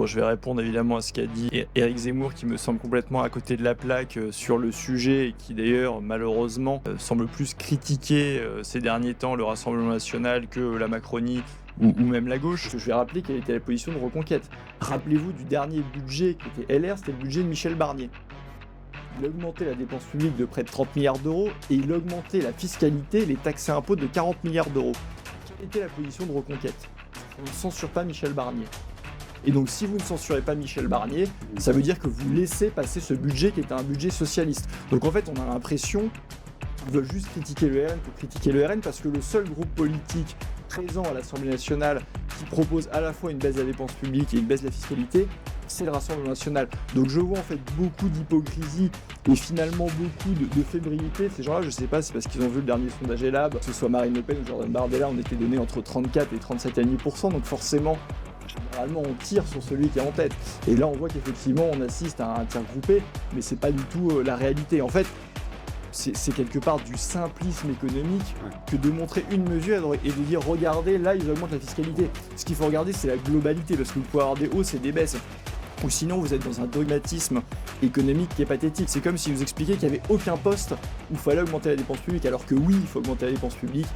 Bon, je vais répondre évidemment à ce qu'a dit Éric Zemmour, qui me semble complètement à côté de la plaque sur le sujet et qui d'ailleurs malheureusement semble plus critiquer ces derniers temps le Rassemblement national que la Macronie ou même la gauche. Je vais rappeler quelle était la position de Reconquête. Rappelez-vous du dernier budget qui était LR, c'était le budget de Michel Barnier. Il augmentait la dépense publique de près de 30 milliards d'euros et il augmentait la fiscalité, les taxes et impôts de 40 milliards d'euros. Quelle était la position de Reconquête? On ne censure pas Michel Barnier. Et donc si vous ne censurez pas Michel Barnier, ça veut dire que vous laissez passer ce budget qui était un budget socialiste. Donc en fait on a l'impression qu'ils veulent juste critiquer le RN pour critiquer le RN parce que le seul groupe politique présent à l'Assemblée nationale qui propose à la fois une baisse de la dépense publique et une baisse de la fiscalité, c'est le Rassemblement national. Donc je vois en fait beaucoup d'hypocrisie et finalement beaucoup de fébrilité. Ces gens-là, je sais pas, c'est parce qu'ils ont vu le dernier sondage Elab, que ce soit Marine Le Pen ou Jordan Bardella, on était donné entre 34 et 37,5%, donc forcément généralement on tire sur celui qui est en tête. Et là on voit qu'effectivement on assiste à un tir groupé, mais c'est pas du tout la réalité. En fait, c'est quelque part du simplisme économique que de montrer une mesure et de dire regardez, là ils augmentent la fiscalité. Ce qu'il faut regarder c'est la globalité, parce que vous pouvez avoir des hausses et des baisses. Ou sinon vous êtes dans un dogmatisme économique qui est pathétique. C'est comme si vous expliquiez qu'il n'y avait aucun poste où il fallait augmenter la dépense publique, alors que oui, il faut augmenter la dépense publique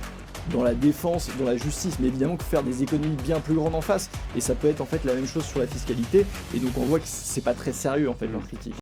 dans la défense, dans la justice, mais évidemment qu'il faut faire des économies bien plus grandes en face. Et ça peut être en fait la même chose sur la fiscalité. Et donc on voit que c'est pas très sérieux en fait leur critique.